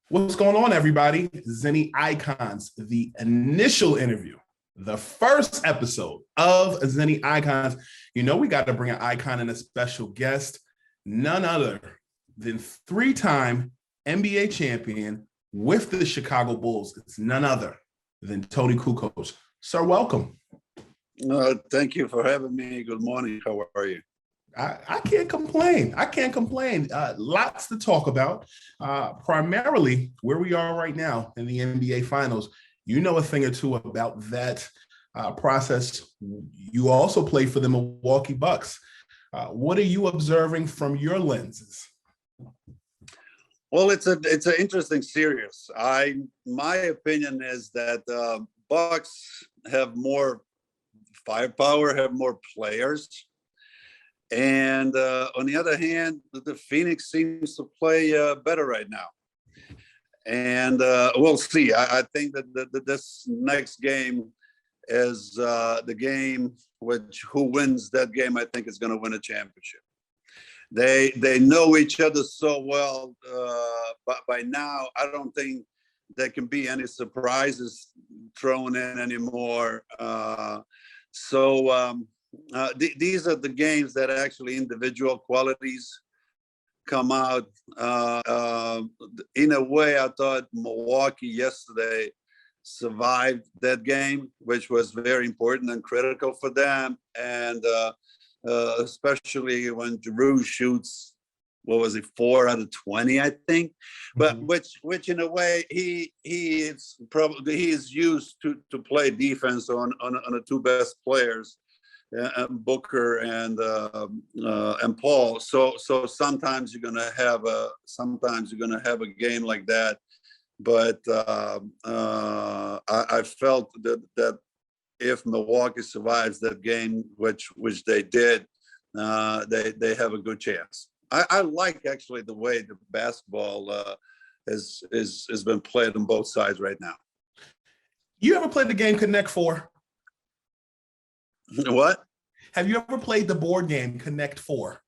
What's going on, everybody? Zenni Eyecons, the initial interview, the first episode of Zenni Eyecons. You know, we got to bring an icon and a special guest, none other than three-time NBA champion with the Chicago Bulls. It's none other than Toni Kukoč. Sir, welcome. Thank you for having me. Good morning. How are you? I can't complain. Lots to talk about. Primarily where we are right now in the NBA Finals. You know a thing or two about that process. You also play for the Milwaukee Bucks. What are you observing from your lenses? Well, it's an interesting series. My opinion is that Bucks have more firepower, have more players. And on the other hand, the Phoenix seems to play better right now. And we'll see. I think that this next game is the game which who wins that game, I think, is going to win a championship. They know each other so well, but by now, I don't think there can be any surprises thrown in anymore. These are the games that actually individual qualities come out. In a way, I thought Milwaukee yesterday survived that game, which was very important and critical for them. And especially when Drew shoots, 4 out of 20, I think. But which in a way he is used to play defense on the two best players. Booker and Paul. So sometimes you're gonna have a game like that. But I felt that if Milwaukee survives that game, which they did, they have a good chance. I like actually the way the basketball has been played on both sides right now. You ever played the game Connect Four? What? Have you ever played the board game Connect Four?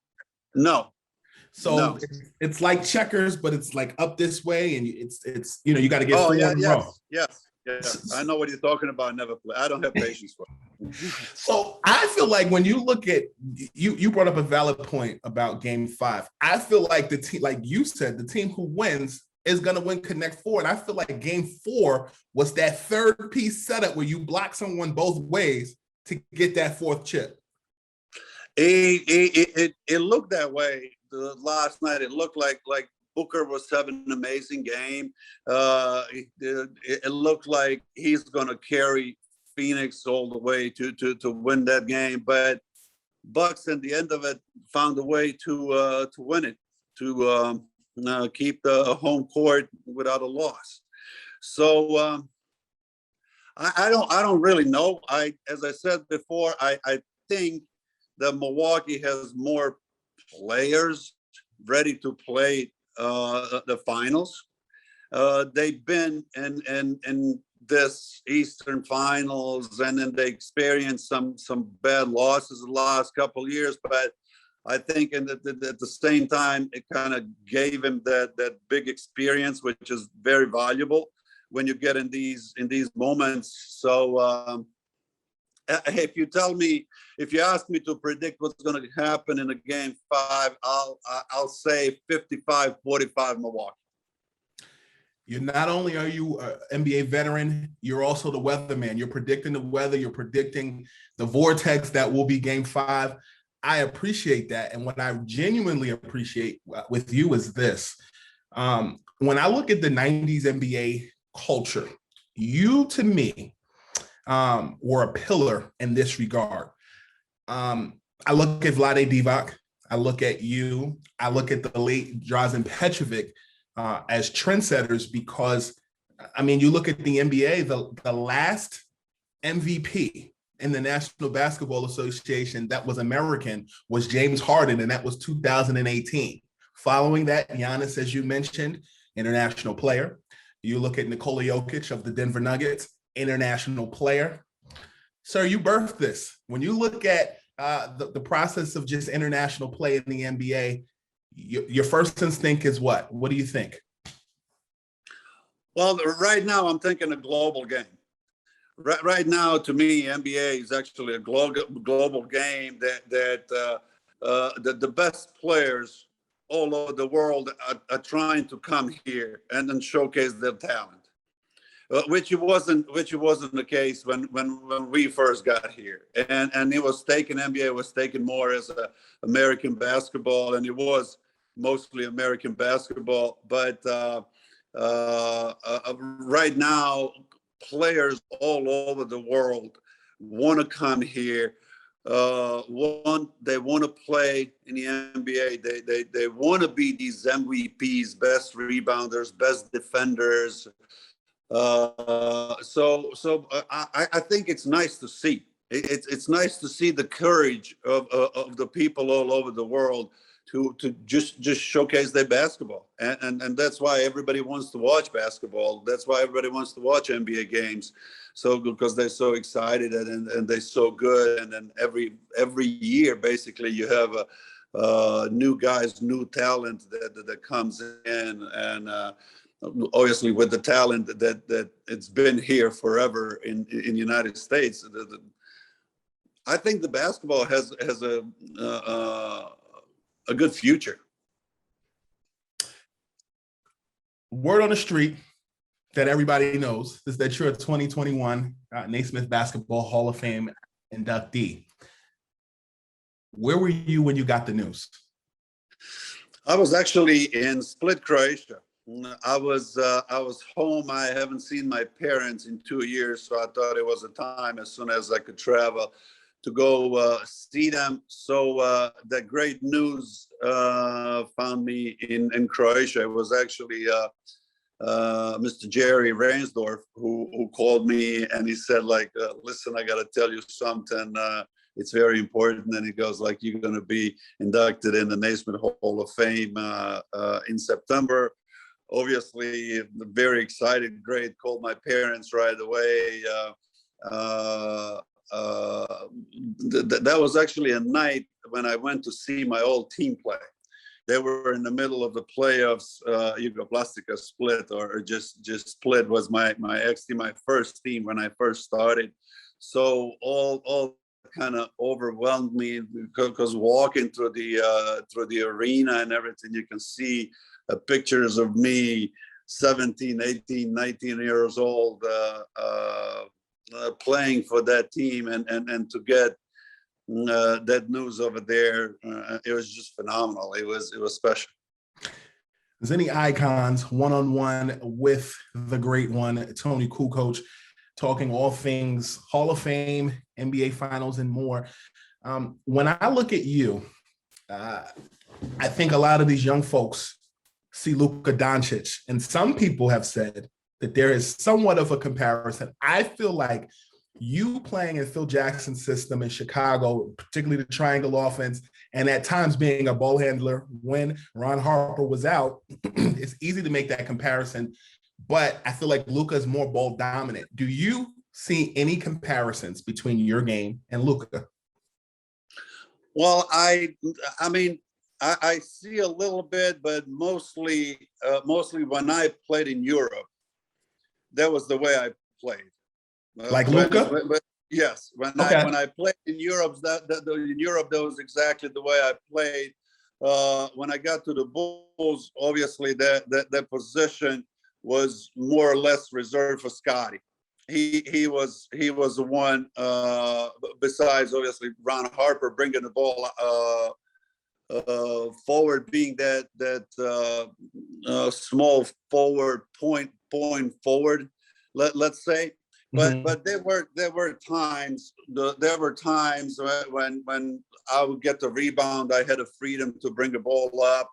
No. So no. It's like checkers, but it's like up this way, and it's you got to get four in a row. Yes. I know what you're talking about. Never play. I don't have patience for it. So I feel like when you look at you brought up a valid point about Game 5. I feel like the team, like you said, the team who wins is going to win Connect Four. And I feel like Game 4 was that third piece setup where you block someone both ways to get that fourth chip. It looked that way last night. It looked like Booker was having an amazing game. It looked like he's going to carry Phoenix all the way to win that game. But Bucks, at the end of it, found a way to win it, to keep the home court without a loss. So I don't really know. As I said before, I think that Milwaukee has more players ready to play the finals. They've been in this Eastern Finals, and then they experienced some bad losses the last couple of years. But I think at the same time, it kind of gave him that big experience, which is very valuable when you get in these moments. So if you ask me to predict what's going to happen in a Game 5, I'll say 55-45 Milwaukee. Not only are you an NBA veteran, you're also the weatherman. You're predicting the weather. You're predicting the vortex that will be Game 5. I appreciate that. And what I genuinely appreciate with you is this. When I look at the 90s NBA culture, you, to me, were a pillar in this regard. I look at Vlade Divac. I look at you. I look at the late Drazen Petrovic as trendsetters because, I mean, you look at the NBA, the last MVP in the National Basketball Association that was American was James Harden, and that was 2018. Following that, Giannis, as you mentioned, international player. You look at Nikola Jokic of the Denver Nuggets, international player. Sir, you birthed this. When you look at the process of just international play in the NBA, your first instinct is what? What do you think? Well, right now I'm thinking a global game. Right now, to me, NBA is actually a global game that the best players all over the world are trying to come here and then showcase their talent, which it wasn't the case when we first got here, and it was taken NBA was taken more as a American basketball, and it was mostly American basketball, but right now players all over the world want to come here. They want to play in the NBA. They want to be these MVPs, best rebounders, best defenders. I think it's nice to see. It's nice to see the courage of the people all over the world to just showcase their basketball, and that's why everybody wants to watch basketball. That's why everybody wants to watch NBA games, so because they're so excited and they're so good. And then every year, basically, you have new guys, new talent that comes in, and obviously with the talent that it's been here forever in the United States. I think the basketball has a good future. Word on the street that everybody knows is that you're a 2021 Naismith Basketball Hall of Fame inductee. Where were you when you got the news? I was actually in Split, Croatia. I was home. I haven't seen my parents in 2 years, so I thought it was a time as soon as I could travel to go see them. So that great news found me in Croatia. It was actually Mr. Jerry Reinsdorf who called me, and he said, like, listen, I got to tell you something. It's very important. And he goes, like, you're going to be inducted in the Naismith Hall of Fame in September. Obviously, very excited, great. Called my parents right away. That was actually a night when I went to see my old team play. They were in the middle of the playoffs. Jugoplastika Split, or just Split was my ex-team, my first team when I first started. So all kind of overwhelmed me, because walking through the arena and everything, you can see pictures of me 17, 18, 19 years old, playing for that team, and to get that news over there, it was just phenomenal. It was special. Zenni Eyecons, one-on-one with the great one, Toni Kukoč, talking all things Hall of Fame, NBA Finals, and more. When I look at you, I think a lot of these young folks see Luka Doncic, and some people have said that there is somewhat of a comparison. I feel like you playing in Phil Jackson's system in Chicago, particularly the triangle offense, and at times being a ball handler when Ron Harper was out, it's easy to make that comparison. But I feel like Luka is more ball dominant. Do you see any comparisons between your game and Luka? Well, I mean, I see a little bit, but mostly when I played in Europe, that was the way I played. Like Luka? Yes. When I played in Europe, that was exactly the way I played. When I got to the Bulls, obviously that position was more or less reserved for Scotty. He was the one, besides obviously Ron Harper bringing the ball forward, being that small forward point forward, let's say. But there were times when I would get the rebound, I had the freedom to bring the ball up.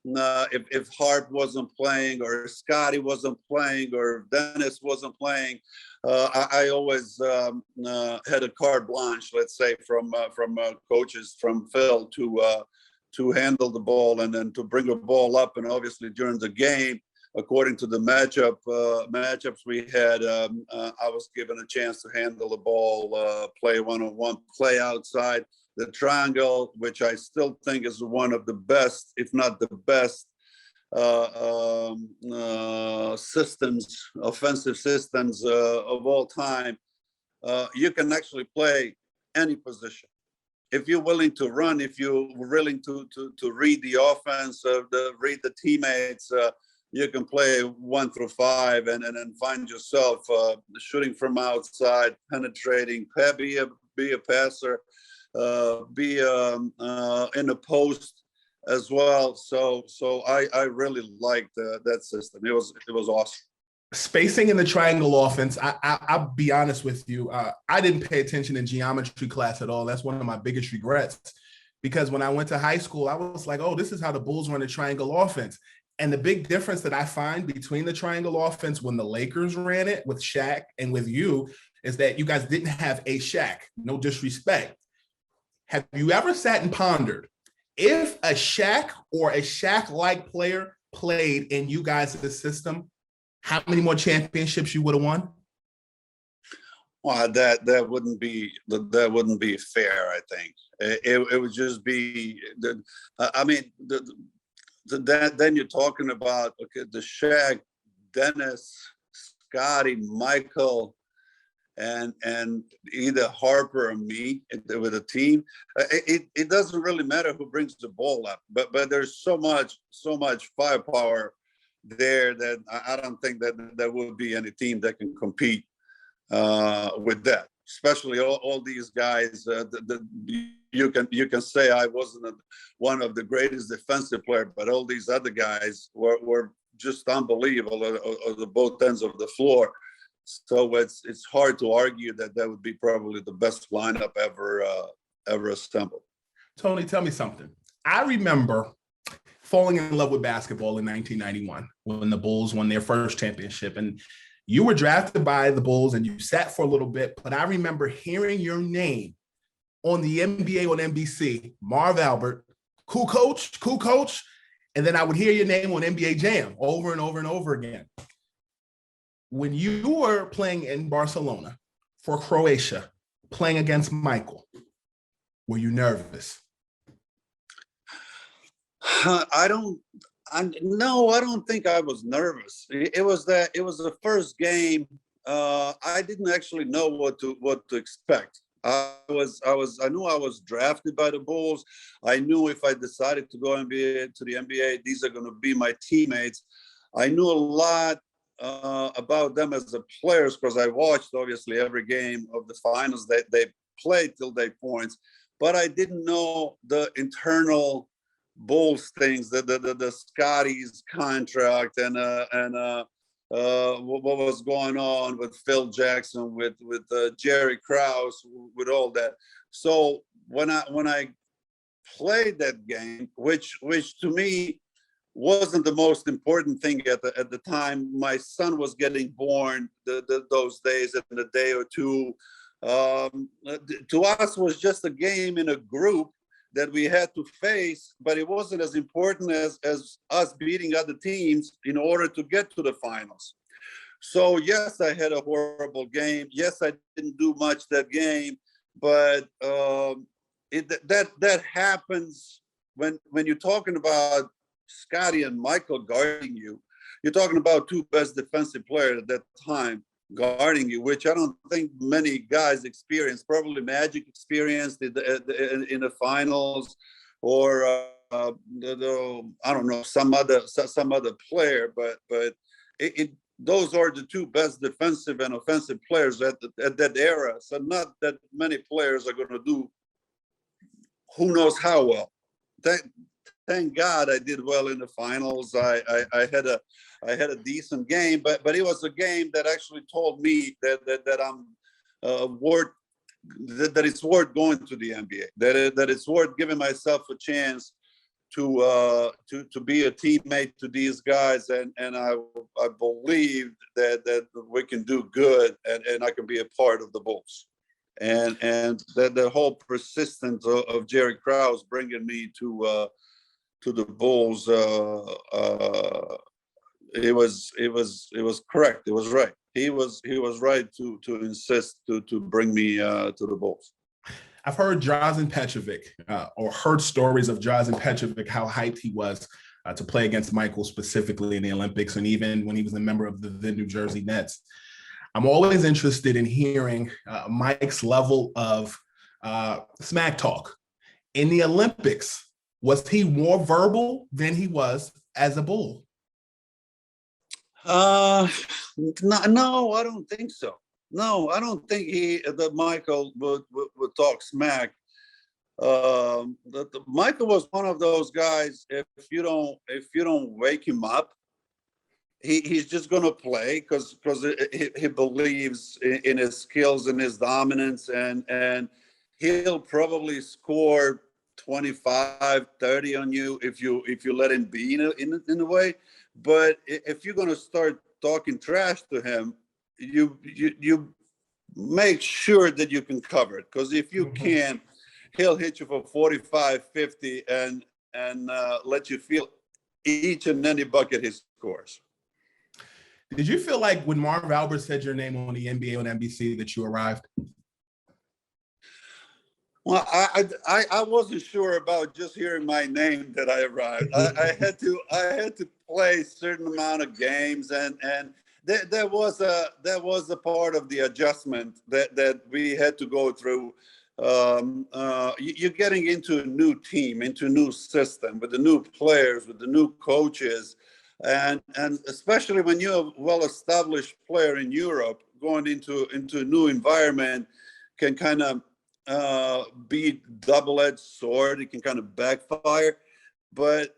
If Hart wasn't playing, or Scotty wasn't playing, or Dennis wasn't playing, I always had a carte blanche, let's say, from coaches, from Phil, to handle the ball and then to bring the ball up. And obviously during the game, according to the matchups we had, I was given a chance to handle the ball, play one-on-one, play outside the triangle, which I still think is one of the best, if not the best, systems, offensive systems of all time, you can actually play any position. If you're willing to run, if you're willing to read the offense, read the teammates, you can play 1 through 5 and then find yourself shooting from outside, penetrating, be a passer, be in the post as well. So I really liked that system. It was awesome. Spacing in the triangle offense, I'll be honest with you. I didn't pay attention in geometry class at all. That's one of my biggest regrets, because when I went to high school, I was like, oh, this is how the Bulls run a triangle offense. And the big difference that I find between the triangle offense when the Lakers ran it with Shaq and with you is that you guys didn't have a Shaq. No disrespect. Have you ever sat and pondered if a Shaq or a Shaq-like player played in you guys' system, how many more championships you would have won? Well, that wouldn't be fair. I think it would just be then you're talking about, okay, the Shaq, Dennis, Scotty, Michael, and either Harper or me with a team. It doesn't really matter who brings the ball up, but there's so much firepower there that I don't think that there will be any team that can compete with that. Especially all these guys. You can say I wasn't one of the greatest defensive players, but all these other guys were just unbelievable on the both ends of the floor. So it's hard to argue that would be probably the best lineup ever assembled. Tony, tell me something. I remember falling in love with basketball in 1991 when the Bulls won their first championship. And you were drafted by the Bulls and you sat for a little bit, but I remember hearing your name on the NBA on NBC, Marv Albert, Kukoč, and then I would hear your name on NBA Jam over and over and over again. When you were playing in Barcelona for Croatia, playing against Michael, were you nervous? I don't think I was nervous. It was the first game. I didn't actually know what to expect. I knew I was drafted by the Bulls. I knew if I decided to go to the NBA, these are going to be my teammates. I knew a lot about them as the players because I watched obviously every game of the finals that they played till they points, but I didn't know the internal Bulls things, the Scotty's contract and what was going on with Phil Jackson, with Jerry Krause, with all that. So when I played that game, which to me wasn't the most important thing at the time. My son was getting born those days, in a day or two. To us was just a game in a group that we had to face, but it wasn't as important as us beating other teams in order to get to the finals. So yes, I had a horrible game. Yes, I didn't do much that game, but that happens when you're talking about Scotty and Michael guarding you. You're talking about two best defensive players at that time guarding you, which I don't think many guys experienced. Probably Magic experienced in the finals, or I don't know, some other player. But those are the two best defensive and offensive players at that era. So not that many players are going to do who knows how well. Thank God I did well in the finals. I had a decent game, but it was a game that actually told me that I'm worth that it's worth going to the NBA. That it's worth giving myself a chance to be a teammate to these guys, and I believe that we can do good, and I can be a part of the Bulls. And that the whole persistence of Jerry Krause bringing me to the Bulls, it was correct. It was right. He was right to insist to bring me to the Bulls. I've heard Drazen Petrovic or heard stories of Drazen Petrovic, how hyped he was to play against Michael specifically in the Olympics, and even when he was a member of the then New Jersey Nets. I'm always interested in hearing Mike's level of smack talk. In the Olympics, was he more verbal than he was as a Bull? No, I don't think so. No, I don't think that Michael would talk smack. Michael was one of those guys. If you don't wake him up, he's just gonna play because he believes in his skills and his dominance, and he'll probably score 25, 30 on you if you let him be in a way. But if you're gonna start talking trash to him, you make sure that you can cover it, because if you can't, he'll hit you for 45, 50 and let you feel each and any bucket he scores. Did you feel like when Marv Albert said your name on the NBA on NBC that you arrived? Well, I wasn't sure about just hearing my name that I arrived. I had to play a certain amount of games, and there was a part of the adjustment that we had to go through. You're getting into a new team, into a new system with the new players, with the new coaches, and especially when you're a well-established player in Europe, going into a new environment can kind of be double-edged sword. It can kind of backfire, but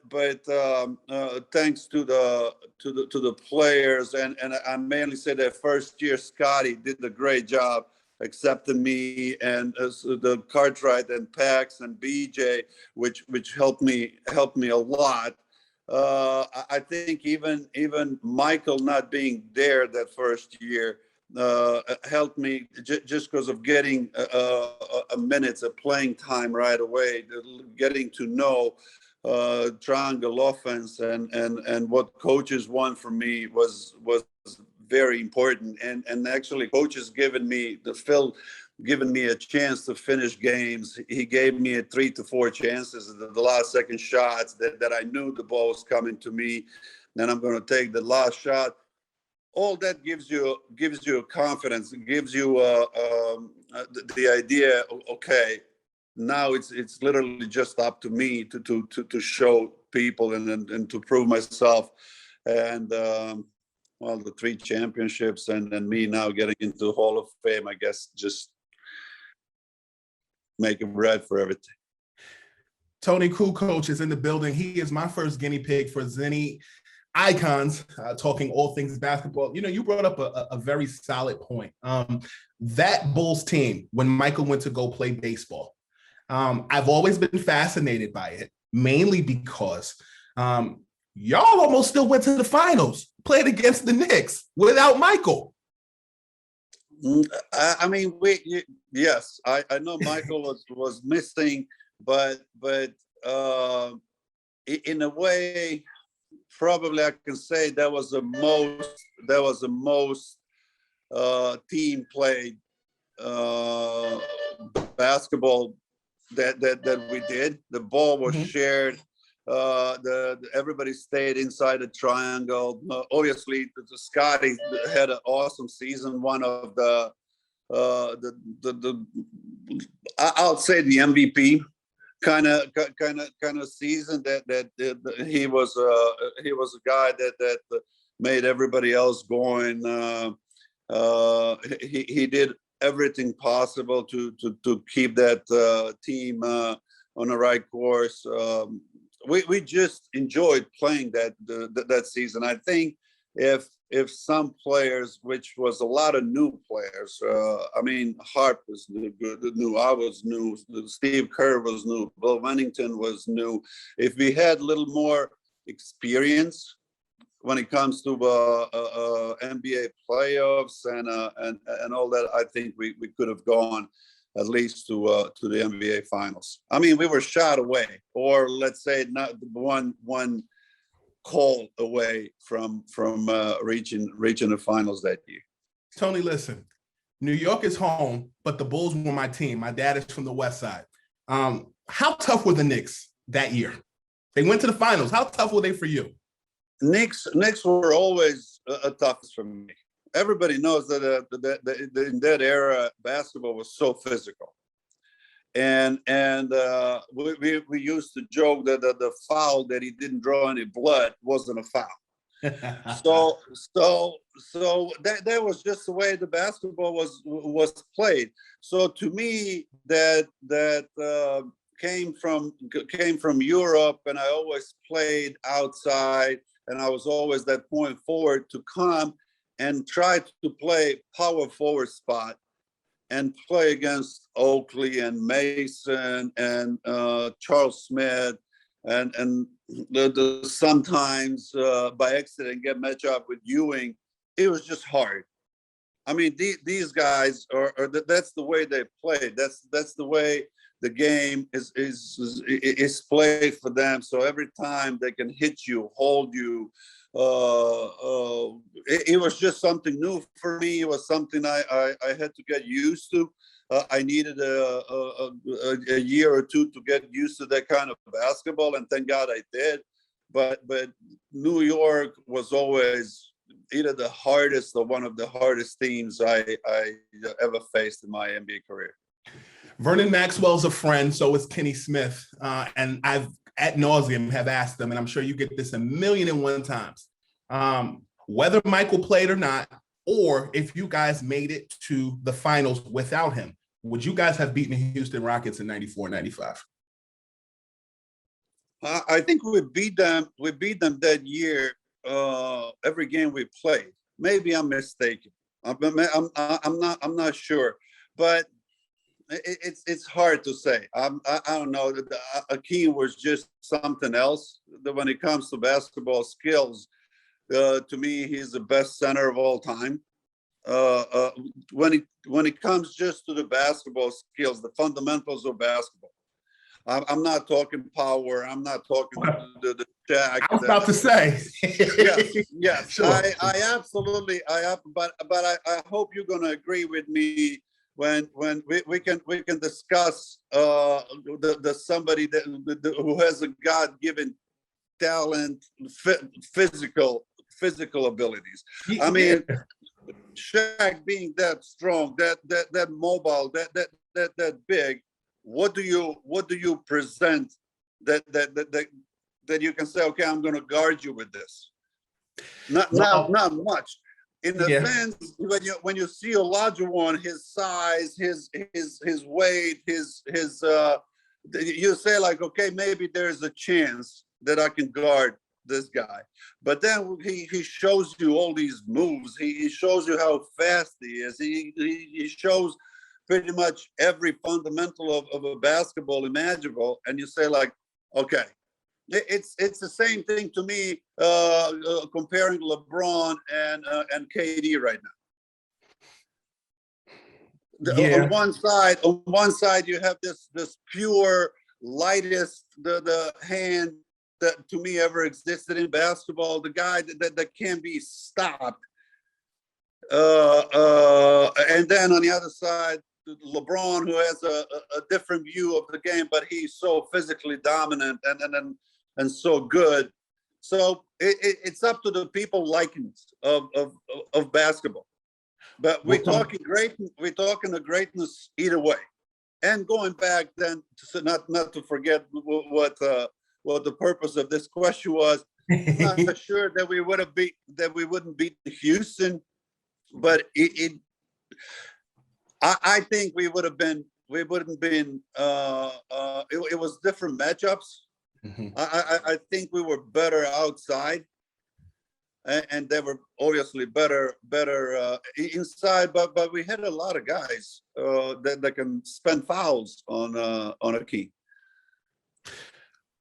thanks to the players, and I mainly say that first year Scotty did a great job accepting me, and the Cartwright and Pax and BJ, which helped me a lot. I think even Michael not being there that first year helped me just because of getting a minutes of playing time right away, getting to know triangle offense and what coaches want from me was very important. And actually coaches given me a chance to finish games. He gave me 3 to 4 chances, the last second shots that I knew the ball was coming to me. Then I'm going to take the last shot. All that gives you confidence. It gives you the idea. Okay, now it's literally just up to me to show people and to prove myself. And the 3 championships and me now getting into Hall of Fame, I guess, just make him red for everything. Toni Kukoč is in the building. He is my first guinea pig for Zenni Eyecons, talking all things basketball. You brought up a very solid point. That Bulls team, when Michael went to go play baseball, I've always been fascinated by it, mainly because y'all almost still went to the finals, played against the Knicks without Michael. I mean, yes, I know Michael was missing, but in a way, probably I can say that was the most team played basketball that we did. The ball was shared. Everybody stayed inside the triangle. Obviously, Scotty had an awesome season. One of the I'll say the MVP kind of season that he was a guy that made everybody else going. He did everything possible to keep that team on the right course. We just enjoyed playing that season. I think if some players, which was a lot of new players, I mean, Hart was new, I was new, Steve Kerr was new, Bill Wennington was new. If we had a little more experience when it comes to NBA playoffs and all that, I think we could have gone at least to the NBA finals. I mean, we were shot away, or let's say not one call away from reaching the finals that year. Toni, listen, New York is home, but the Bulls were my team. My dad is from the West Side. How tough were the Knicks that year? They went to the finals. How tough were they for you? Knicks were always a toughest for me. Everybody knows that in that era, basketball was so physical. And we used to joke that the foul that he didn't draw any blood wasn't a foul. So that was just the way the basketball was played. So to me, that came from Europe, and I always played outside, and I was always that point forward to come and try to play power forward spot and play against Oakley and Mason and Charles Smith and the sometimes by accident get matched up with Ewing. It was just hard. I mean, these guys that's the way they play. That's the way the game is played for them. So every time they can hit you, hold you, it was just something new for me. It was something I had to get used to. I needed a year or two to get used to that kind of basketball, and thank God I did. But New York was always either the hardest or one of the hardest teams I ever faced in my NBA career. Vernon Maxwell's a friend, so is Kenny Smith, and I've ad nauseum have asked them, and I'm sure you get this 1,000,001 times, whether Michael played or not, or if you guys made it to the finals without him, would you guys have beaten the Houston Rockets in 94, 95? I think we beat them that year. Every game we played. Maybe I'm mistaken. I'm not sure, but it's hard to say. I don't know. Akeem was just something else. When it comes to basketball skills, to me, he's the best center of all time. When it comes just to the basketball skills, the fundamentals of basketball. I'm not talking power. I'm not talking the Shaq. I was about to say. Yes. Sure. I absolutely. But I hope you're going to agree with me when we can discuss the somebody who has a God-given talent, physical abilities. I mean, Shaq being that strong, that mobile, that big. What do you present that you can say, okay, I'm going to guard you with this? Not much. In the sense, when you see a larger one, his size, his weight, you say like, okay, maybe there's a chance that I can guard this guy. But then he shows you all these moves. He shows you how fast he is. He shows pretty much every fundamental of a basketball imaginable, and you say like, okay, it's the same thing to me comparing LeBron and KD right now. On one side you have this pure lightest the hand that to me ever existed in basketball, the guy that can't be stopped, and then on the other side LeBron, who has a different view of the game, but he's so physically dominant and so good. So it's up to the people liking of basketball. But we're talking the greatness either way. And going back then, not to forget what the purpose of this question was. I'm not sure that we wouldn't beat Houston, but I think we wouldn't been. It was different matchups. Mm-hmm. I think we were better outside, and they were obviously better inside. But we had a lot of guys that can spend fouls on a key.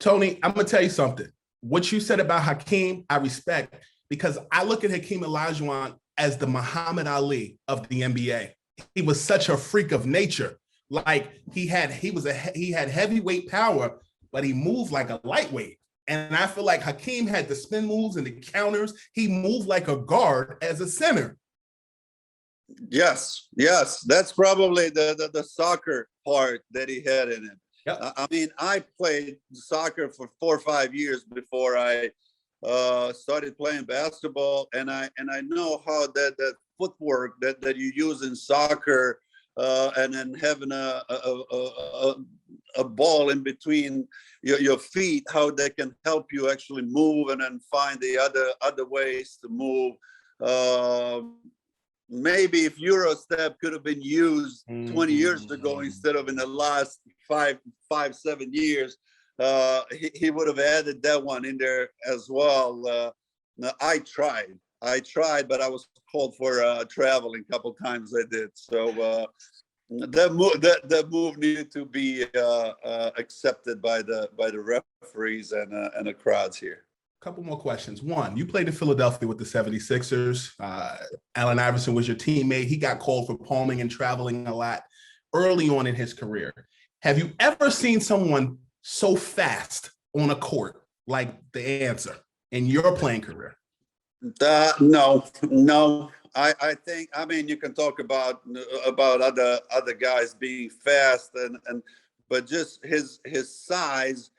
Tony, I'm gonna tell you something. What you said about Hakeem, I respect, because I look at Hakeem Olajuwon as the Muhammad Ali of the NBA. He was such a freak of nature. Like he had heavyweight power, but he moved like a lightweight. And I feel like Hakeem had the spin moves and the counters. He moved like a guard as a center. Yes. That's probably the soccer part that he had in him. Yep. I mean, I played soccer for 4 or 5 years before I started playing basketball, and I know how that footwork that you use in soccer, and then having a ball in between your feet, how they can help you actually move and then find the other ways to move. Maybe if Eurostep could have been used 20 years ago instead of in the last 7 years, he would have added that one in there as well. Now, I tried, but I was called for traveling a couple times. I did. So that move needed to be accepted by the referees and the crowds here. Couple more questions. One, you played in Philadelphia with the 76ers. Allen Iverson was your teammate. He got called for palming and traveling a lot early on in his career. Have you ever seen someone so fast on a court like the answer in your playing career? No. I think, I mean, you can talk about other guys being fast but just his size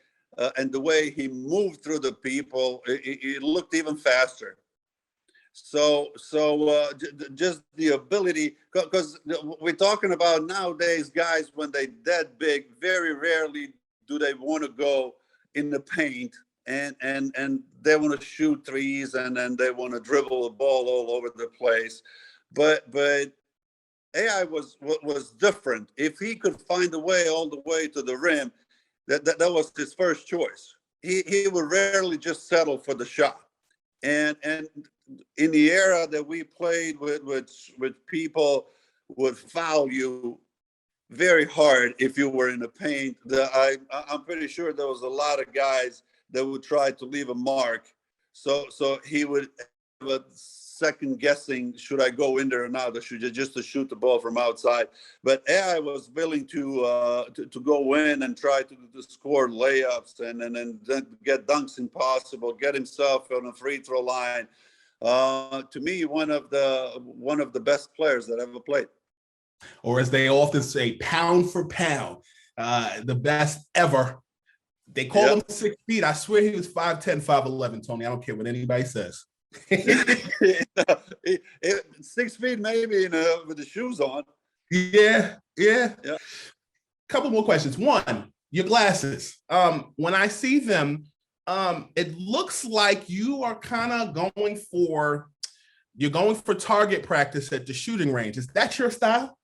and the way he moved through the people, it looked even faster. So just the ability, because we're talking about nowadays guys, when they that big, very rarely do they want to go in the paint and they want to shoot threes and then they want to dribble the ball all over the place. But AI was different. If he could find a way all the way to the rim, that was his first choice. He would rarely just settle for the shot. And in the era that we played with people would foul you very hard if you were in the paint. I'm pretty sure there was a lot of guys that would try to leave a mark. So he would have a second guessing, should I go in there or not, or should I just to shoot the ball from outside? But AI was willing to go in and try to score layups and then get dunks impossible, get himself on a free throw line. To me, one of the best players that ever played. Or as they often say, pound for pound, the best ever. They call him 6 feet. I swear he was 5'10", 5'11", Tony. I don't care what anybody says. 6 feet maybe with the shoes on. Yeah. Couple more questions. One, your glasses. When I see them, it looks like you are kind of going for target practice at the shooting range. Is that your style?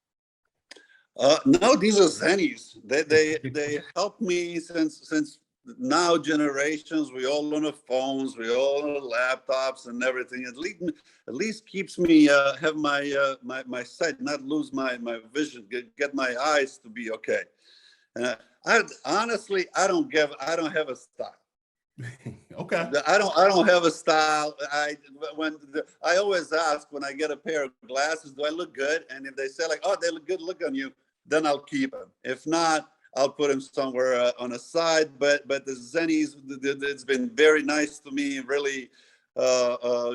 No, these are Zennis. They help me since now generations. We all on the phones, we all on the laptops and everything. At least keeps me have my sight, not lose my vision, get my eyes to be okay. I honestly don't have a style. Okay. I don't have a style. I always ask when I get a pair of glasses, do I look good? And if they say like, oh, they look good, look on you, then I'll keep them. If not, I'll put them somewhere on a side. But the Zennis, it's been very nice to me, really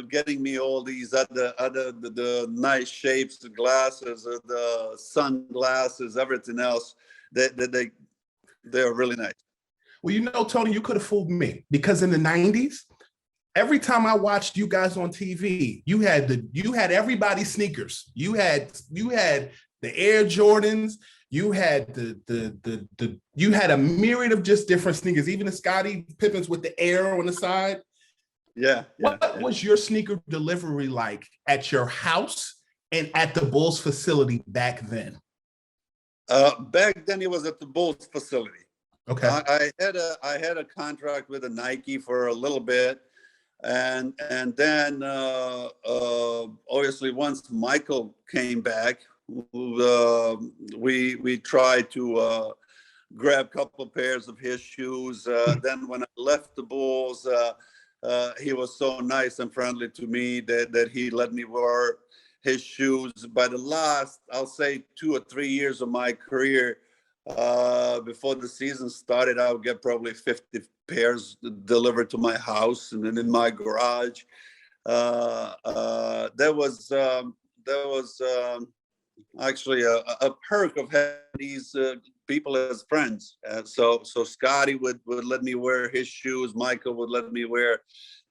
getting me all these the nice shapes, the glasses, the sunglasses, everything else. They're really nice. Well, you know, Tony, you could have fooled me, because in the 90s, every time I watched you guys on TV, you had everybody's sneakers. You had the Air Jordans. You had you had a myriad of just different sneakers, even the Scottie Pippens with the Air on the side. Yeah. What was your sneaker delivery like at your house and at the Bulls facility back then? Back then, it was at the Bulls facility. Okay. I had a contract with a Nike for a little bit, and then obviously once Michael came back, we tried to grab a couple of pairs of his shoes. Then when I left the Bulls, he was so nice and friendly to me that he let me wear his shoes. By the last, I'll say 2 or 3 years of my career, before the season started, I would get probably 50 pairs delivered to my house and then in my garage. There was actually a perk of having these people as friends. So Scotty would let me wear his shoes. Michael would let me wear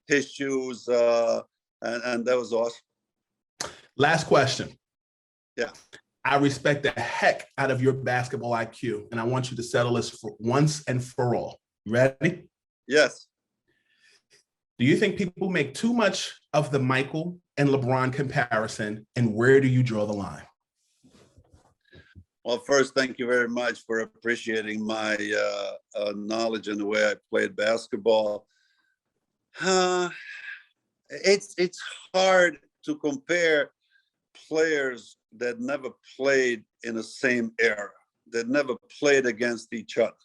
his shoes, and that was awesome. Last question. Yeah. I respect the heck out of your basketball IQ, and I want you to settle this for once and for all. Ready? Yes. Do you think people make too much of the Michael and LeBron comparison, and where do you draw the line? Well, first, thank you very much for appreciating my knowledge and the way I played basketball. It's hard to compare players that never played in the same era, that never played against each other.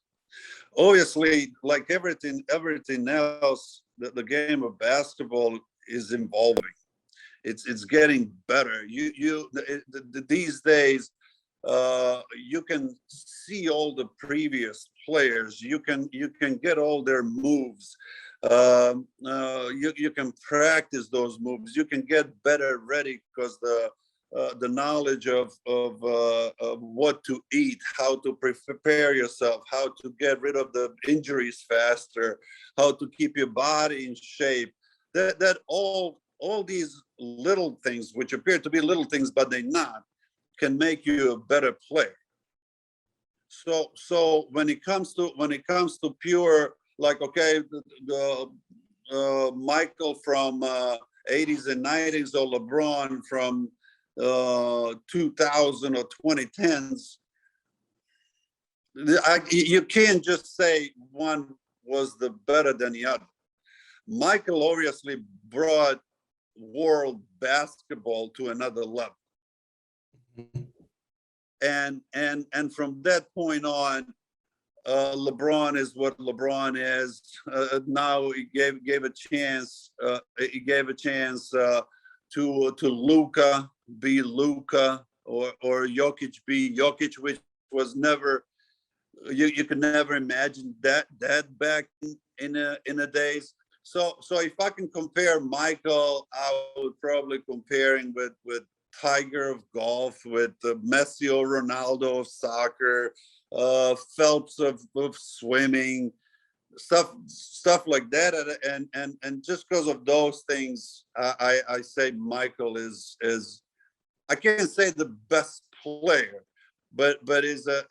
Obviously, like everything else, the game of basketball is evolving. It's getting better. These days, you can see all the previous players. You can get all their moves. You can practice those moves. You can get better ready because the knowledge of what to eat, how to prepare yourself, how to get rid of the injuries faster, how to keep your body in shape. That all these little things, which appear to be little things but they're not, can make you a better player. So when it comes to pure, like, okay, the Michael from 80s and 90s or LeBron from 2000 or 2010s, you can't just say one was the better than the other. Michael obviously brought world basketball to another level. And from that point on, LeBron is what LeBron is. Now he gave a chance. He gave a chance to Luka be Luka, or Jokic be Jokic, which was never, you could never imagine that back in the days. So if I can compare Michael, I would probably compare him with Tiger of golf, with Messi or Ronaldo of soccer, Phelps of swimming, stuff like that. And just because of those things, I say Michael is I can't say the best player, but is a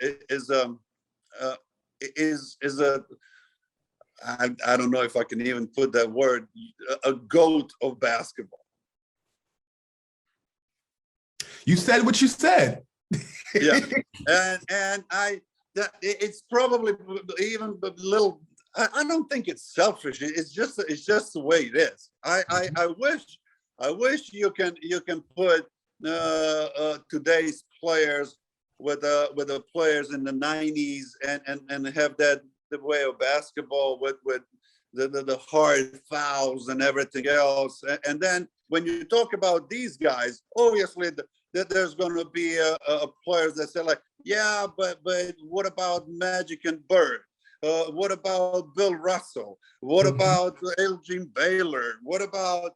I don't know if I can even put that word, a GOAT of basketball. You said what you said. Yeah, and it's probably even a little. I don't think it's selfish. It's just the way it is. I wish you can put today's players with the players in the 90s and have that the way of basketball with the hard fouls and everything else. And then when you talk about these guys, obviously there's going to be a players that say like, yeah, but what about Magic and Bird? What about Bill Russell? What about Elgin Baylor? What about,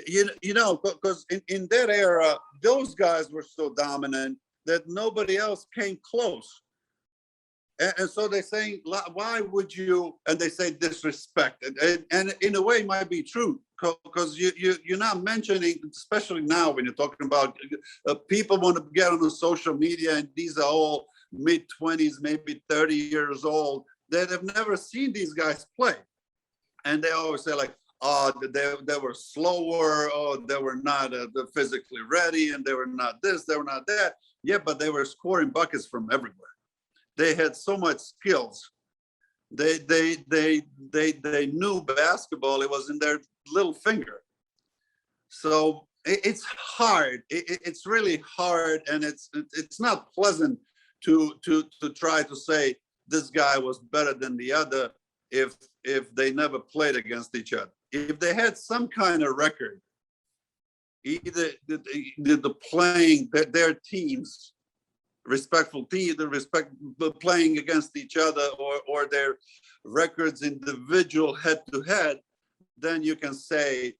you know, because in that era, those guys were so dominant that nobody else came close. And so they're saying, why would you, and they say disrespect. And in a way it might be true, because you're not mentioning, especially now when you're talking about people want to get on the social media, and these are all mid-20s, maybe 30 years old, that have never seen these guys play. And they always say like, oh, they were slower, oh, they were not physically ready, and they were not this, they were not that. Yeah, but they were scoring buckets from everywhere. They had so much skills. They knew basketball. It was in their little finger. So it's hard. It's really hard, and it's not pleasant to try to say this guy was better than the other if they never played against each other. If they had some kind of record, either the playing their teams, respectful team, the playing against each other, or their records individual head to head, then you can say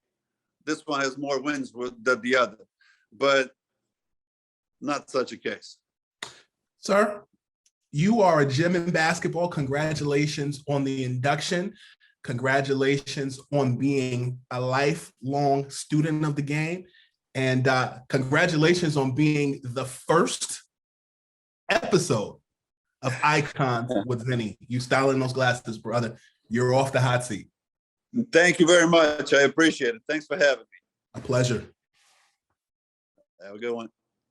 this one has more wins than the other, but not such a case. Sir, you are a gem in basketball. Congratulations on the induction. Congratulations on being a lifelong student of the game. And congratulations on being the first episode of Eyecons with Zenni. You styling those glasses, brother. You're off the hot seat. Thank you very much. I appreciate it. Thanks for having me. A pleasure. Have a good one.